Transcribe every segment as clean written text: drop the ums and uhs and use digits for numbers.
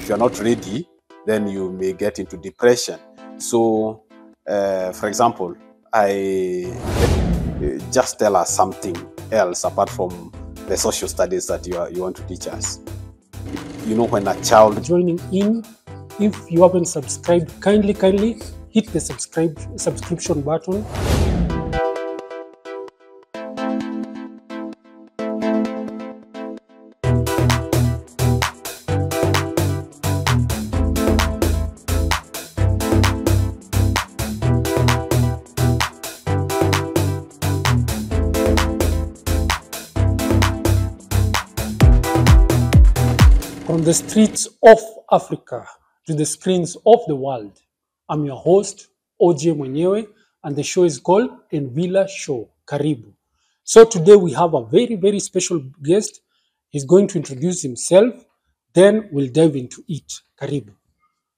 if you're not ready, then you may get into depression. So, for example, just tell us something else apart from the social studies that you want to teach us. You know, when a child joining in, if you haven't subscribed, kindly hit the subscription button. From the streets of Africa to the screens of the world, I'm your host, OJ Mwenyewe, and the show is called Envila Show. Karibu. So today we have a very special guest. He's going to introduce himself, then we'll dive into it. Karibu.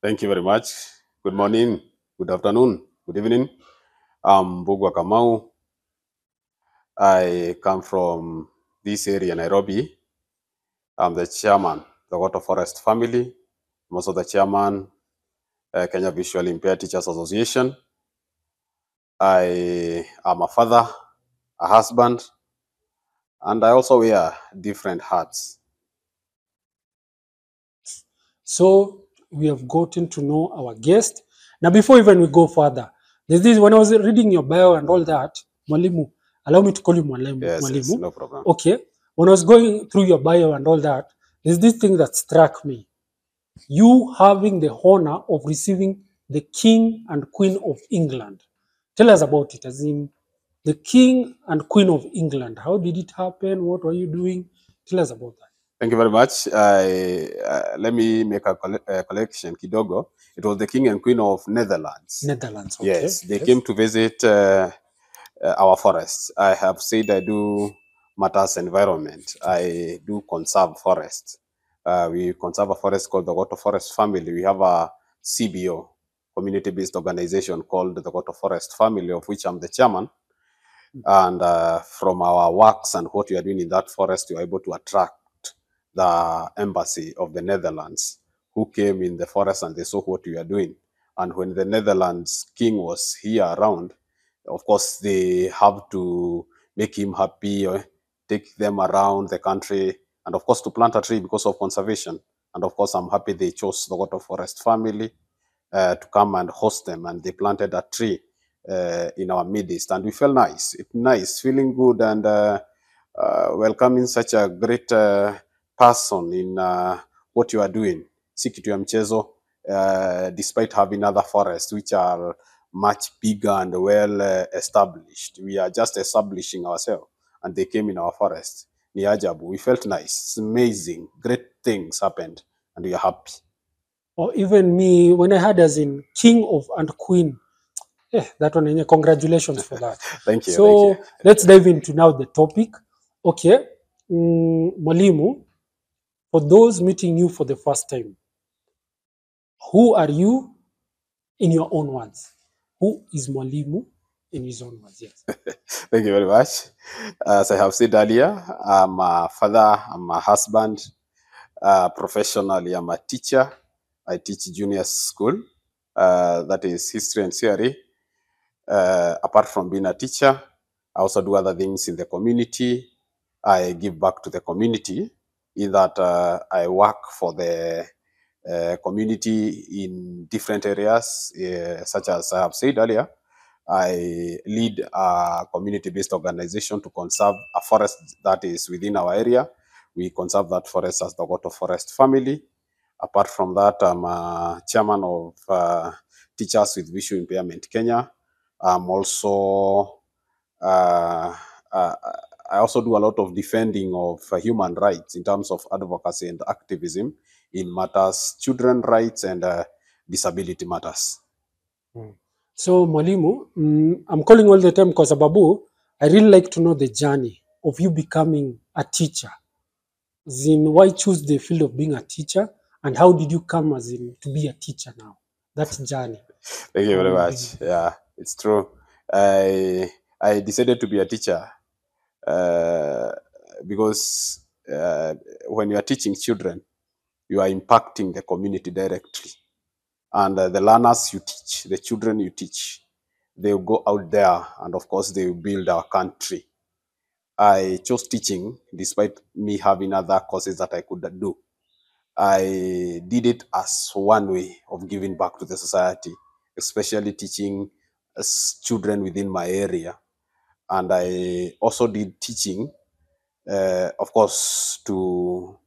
Thank you very much. Good morning, good afternoon, good evening. I'm Mbugua Kamau. I come from this area, Nairobi. I'm the chairman, the Water Forest family. I'm also the chairman, Kenya Visually Impaired Teachers Association. I am a father, a husband, and I also wear different hats. So we have gotten to know our guest. Now, before even we go further, there's this, when I was reading your bio and all that, Mwalimu, allow me to call you Mwalimu. Yes, no problem. Okay. When I was going through your bio and all that, there's this thing that struck me. You having the honor of receiving the King and Queen of England. Tell us about it, as in the King and Queen of England. How did it happen? What were you doing? Tell us about that. Thank you very much. Let me make a collection, kidogo. It was the King and Queen of Netherlands. Netherlands, okay. Yes, they came to visit our forests. I have said I do matters environment. I do conserve forests. We conserve a forest called the Water Forest family. We have a CBO, community-based organization called the Water Forest family, of which I'm the chairman. And from our works and what we are doing in that forest, we are able to attract the embassy of the Netherlands, who came in the forest and they saw what we are doing. And when the Netherlands king was here around, of course, they have to make him happy, take them around the country, and of course, to plant a tree because of conservation. And of course, I'm happy they chose the Water Forest family to come and host them, and they planted a tree in our midst, and we felt nice. It's nice, feeling good, and welcoming such a great person in what you are doing. Si kitu ya mchezo, despite having other forests which are much bigger and well established. We are just establishing ourselves, and they came in our forest. Ni ajabu. We felt nice. It's amazing. Great things happened, and we are happy. Or even me, when I heard as in King of and Queen, that one, congratulations for that. Thank you. So thank you. let's dive into now the topic. Okay, Mwalimu, for those meeting you for the first time, who are you in your own words? Who is Mwalimu in his own words? Yes. Thank you very much. As I have said earlier, I'm a father, I'm a husband. Professionally, I'm a teacher. I teach junior school, that is history and theory. Apart from being a teacher, I also do other things in the community. I give back to the community in that I work for the community in different areas, such as I have said earlier. I lead a community-based organization to conserve a forest that is within our area. We conserve that forest as the Water Forest family. Apart from that, I'm a chairman of Teachers with Visual Impairment Kenya. I'm also I also do a lot of defending of human rights in terms of advocacy and activism in matters, children rights and disability matters. So Mwalimu, I'm calling all the time because Babu, I really like to know the journey of you becoming a teacher. As in, why choose the field of being a teacher, and how did you come as in to be a teacher now? That journey. Thank you very much. Yeah, it's true. I decided to be a teacher because when you are teaching children, you are impacting the community directly. And the learners you teach, the children you teach, they will go out there and of course they will build our country. I chose teaching despite me having other courses that I could do. I did it as one way of giving back to the society, especially teaching children within my area. And I also did teaching, of course, to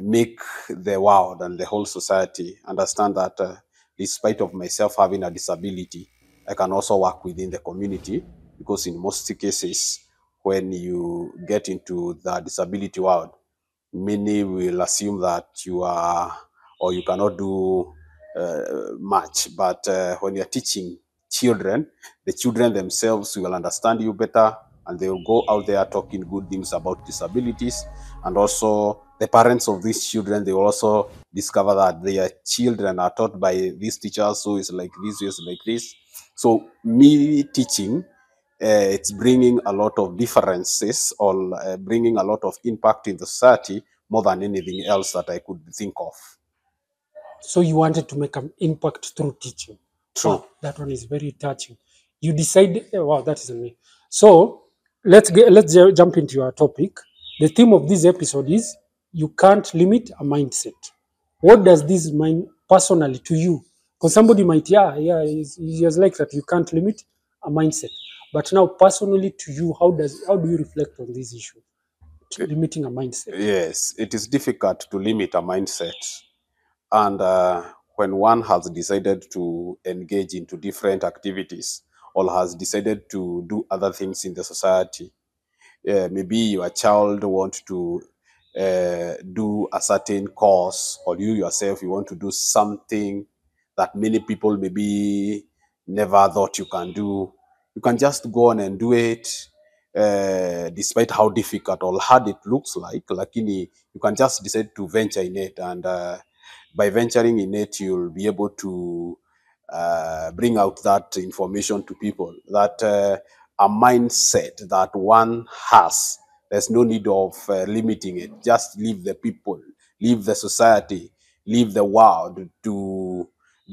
make the world and the whole society understand that despite of myself having a disability, I can also work within the community, because in most cases, when you get into the disability world, many will assume that you are or you cannot do much. But when you're teaching children, the children themselves will understand you better, and they will go out there talking good things about disabilities. And also the parents of these children, they will also discover that their children are taught by these teachers, so it's like this, it's like this. So me teaching, it's bringing a lot of differences, or bringing a lot of impact in the society more than anything else that I could think of. So you wanted to make an impact through teaching. True. Wow, that one is very touching. You decided, wow, that is me. So let's jump into your topic. The theme of this episode is you can't limit a mindset. What does this mean personally to you? Because somebody might, it's just like that. You can't limit a mindset. But now, personally to you, how do you reflect on this issue? Limiting a mindset. Yes, it is difficult to limit a mindset. And when one has decided to engage into different activities, or has decided to do other things in the society, maybe your child want to do a certain course, or you yourself, you want to do something that many people maybe never thought you can do. You can just go on and do it, despite how difficult or hard it looks like. Lakini, you can just decide to venture in it, and by venturing in it, you'll be able to bring out that information to people, that a mindset that one has, there's no need of limiting it. Just leave the people, leave the society, leave the world to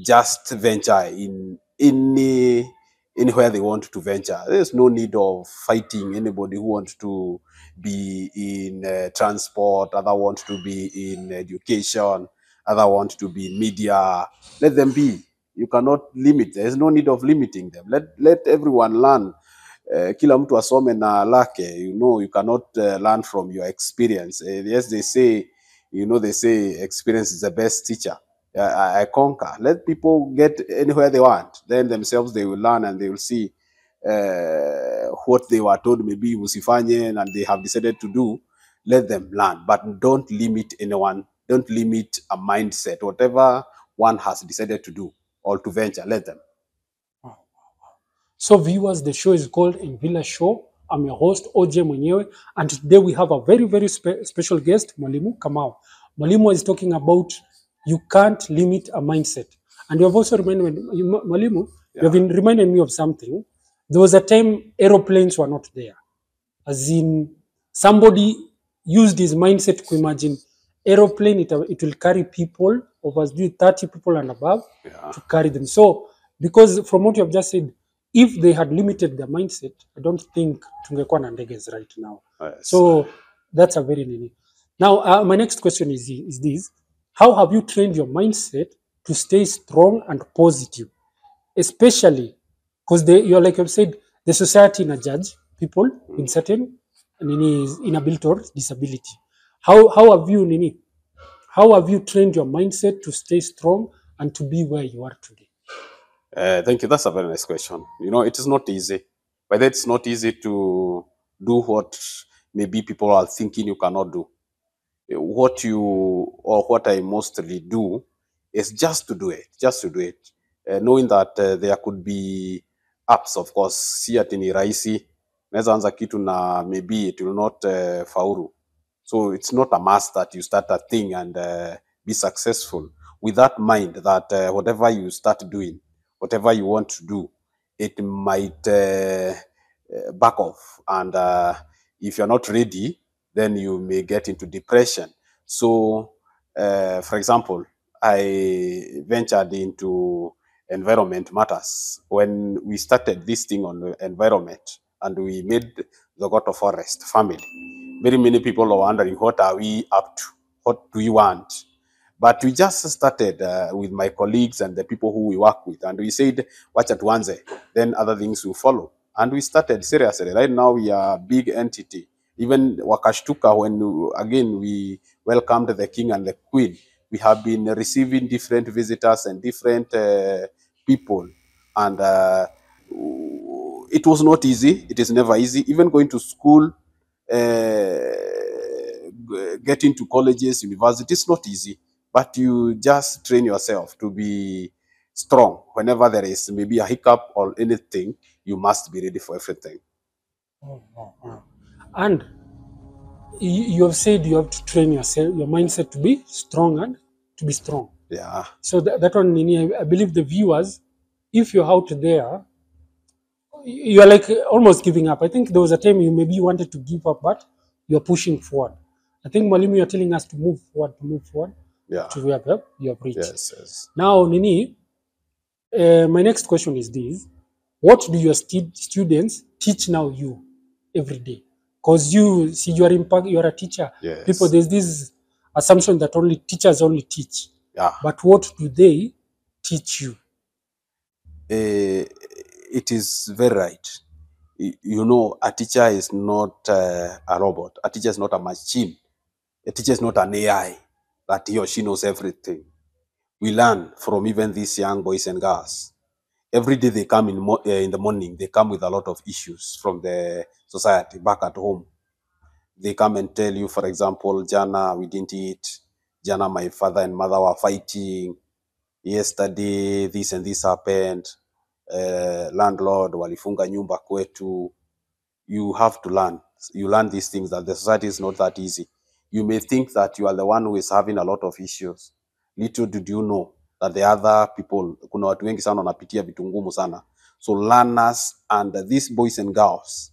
just venture in anywhere they want to venture. There's no need of fighting anybody who wants to be in transport, other want to be in education, other want to be in media. Let them be. You cannot limit. There's no need of limiting them. Let everyone learn. Kila mtu asome na lake. You cannot learn from your experience. Yes, they say, they say experience is the best teacher. I conquer. Let people get anywhere they want. Then themselves they will learn, and they will see what they were told maybe usifanye, and they have decided to do. Let them learn, but don't limit anyone. Don't limit a mindset. Whatever one has decided to do or to venture, let them. So viewers, the show is called Envila Show. I'm your host, OJ Mwenyewe, and today we have a very, very special guest, Mwalimu Kamau. Mwalimu is talking about you can't limit a mindset. And you have also reminded me, Mwalimu, you have been reminding me of something. There was a time aeroplanes were not there. As in, somebody used his mindset to imagine aeroplane, it will carry people over 30 people and above to carry them. So, because from what you have just said, if they had limited their mindset, I don't think tungekuwa na ndeges right now. Yes. So that's a very nini. Now, my next question is this: how have you trained your mindset to stay strong and positive, especially because you're like I've said, the society in a judge people in certain inability or disability. How have you How have you trained your mindset to stay strong and to be where you are today? Thank you. That's a very nice question. It is not easy. But it's not easy to do what maybe people are thinking you cannot do. What I mostly do is just to do it. Knowing that there could be ups, of course, si ati ni rahisi. Naweza anza kitu na maybe it will not faulu. So it's not a must that you start a thing and be successful. With that mind that whatever you start doing, whatever you want to do, it might back off. And if you're not ready, then you may get into depression. So For example, I ventured into environment matters when we started this thing on the environment, and we made the Goto Forest family. Very many people are wondering, what are we up to? What do we want? But we just started with my colleagues and the people who we work with, and we said, watch at Wanze, then other things will follow. And we started seriously. Right now, we are a big entity. Even Wakashtuka, when again we welcomed the king and the queen, we have been receiving different visitors and different people. And it was not easy. It is never easy. Even going to school, getting to colleges, universities, it's not easy. But you just train yourself to be strong. Whenever there is maybe a hiccup or anything, you must be ready for everything. And you have said you have to train yourself, your mindset to be strong and to be strong. Yeah. So that one, Nini, I believe the viewers, if you're out there, you are like almost giving up. I think there was a time you maybe wanted to give up, but you're pushing forward. I think Mwalimu, you're telling us to move forward Yeah. to where you have reached. Yes, yes. Now, Nini, my next question is this: what do your students teach now you every day? Because you see, you are a teacher. Yes. People, there's this assumption that only teachers only teach. Yeah. But what do they teach you? It is very right. You know, a teacher is not a robot. A teacher is not a machine. A teacher is not an AI that he or she knows everything. We learn from even these young boys and girls. Every day they come in the morning, they come with a lot of issues from the society back at home. They come and tell you, for example, Jana, we didn't eat. Jana, my father and mother were fighting. Yesterday, this and this happened. Landlord, walifunga nyumba kwetu. You have to learn. You learn these things, that the society is not that easy. You may think that you are the one who is having a lot of issues. Little did you know that the other people, kuna watu wengi sana wanapitia vitu ngumu sana. So learners and these boys and girls,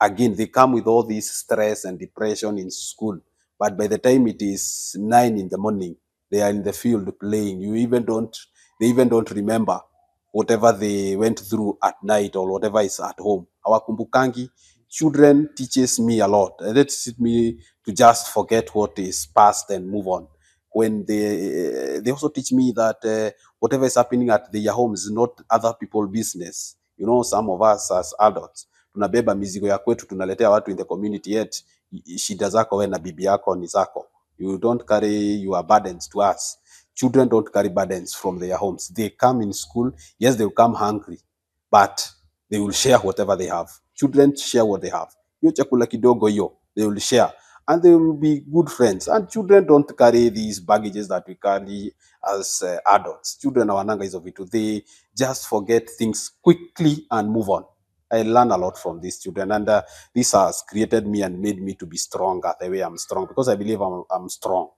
again, they come with all this stress and depression in school. But by the time it is 9 in the morning, they are in the field playing. They even don't remember whatever they went through at night or whatever is at home. Hawakumbukangi. Children teaches me a lot. They teach me to just forget what is past and move on. When they also teach me that whatever is happening at their homes is not other people's business. You know, some of us as adults, tunabeba mizigo ya kwetu, tunaletea watu in the community, yet shida zako we na bibi yako ni zako. You don't carry your burdens to us. Children don't carry burdens from their homes. They come in school, yes, they will come hungry, but they will share whatever they have. Children share what they have. Yo chakula kidogo yo, they will share. And they will be good friends. And children don't carry these baggages that we carry as adults. Children are wananga hizo vitu. They just forget things quickly and move on. I learn a lot from these children, and this has created me and made me to be stronger the way I'm strong, because I believe I'm strong.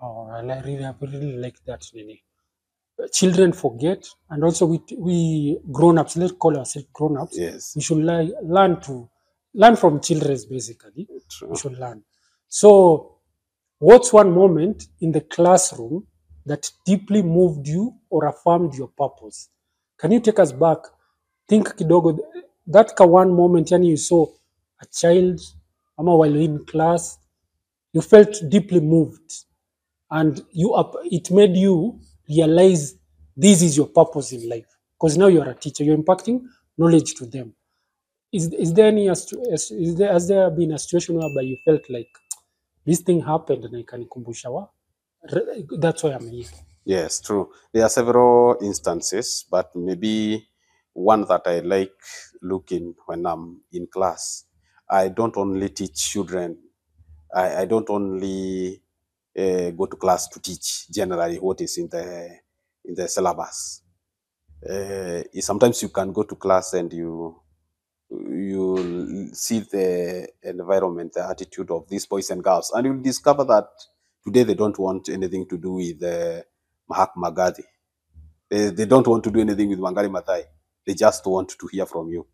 Oh, I really like that, Nini. Children forget, and also we grown-ups, let's call ourselves grown-ups. Yes. We should learn from children, basically. True. We should learn. So, what's one moment in the classroom that deeply moved you or affirmed your purpose? Can you take us back? Think kidogo, that one moment, yani you saw a child, ama while in class, you felt deeply moved, and it made you realize this is your purpose in life, because now you're a teacher, you're impacting knowledge to them. Has there been a situation whereby you felt like this thing happened and I can kumbusha that's why I'm here? Yes, true. There are several instances, but maybe one that I like looking when I'm in class. I don't only teach children. I don't only go to class to teach generally what is in the syllabus. Sometimes you can go to class and you see the environment, the attitude of these boys and girls, and you'll discover that today they don't want anything to do with Mahatma Gandhi. They don't want to do anything with Wangari Maathai. They just want to hear from you.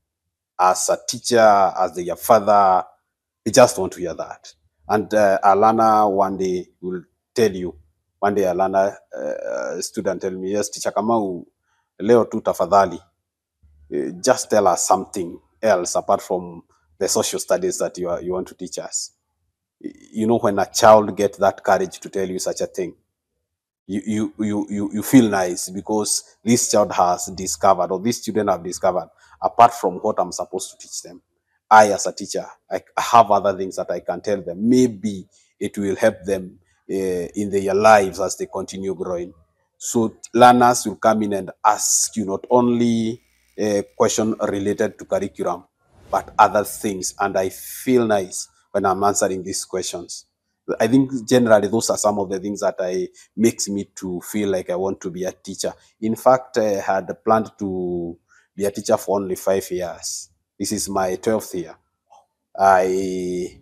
As a teacher, as their father, they just want to hear that. And Alana one day will tell you. One day I learned a student tell me, yes, Teacher Kamau, leo tu tafadhali, just tell us something else apart from the social studies that you want to teach us. You know, when a child gets that courage to tell you such a thing, you feel nice, because this child has discovered, or these students have discovered, apart from what I'm supposed to teach them, I as a teacher, I have other things that I can tell them. Maybe it will help them in their lives as they continue growing. So learners will come in and ask you not only a question related to curriculum, but other things, and I feel nice when I'm answering these questions. I think generally those are some of the things that makes me to feel like I want to be a teacher. In fact, I had planned to be a teacher for only 5 years. This is my 12th year. I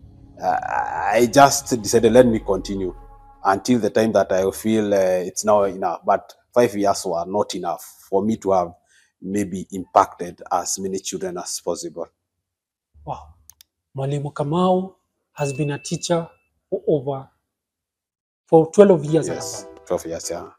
just decided, let me continue until the time that I feel it's now enough. But 5 years were not enough for me to have maybe impacted as many children as possible. Wow. Mwalimu Kamau has been a teacher for 12 years and Yes, above. 12 years, yeah.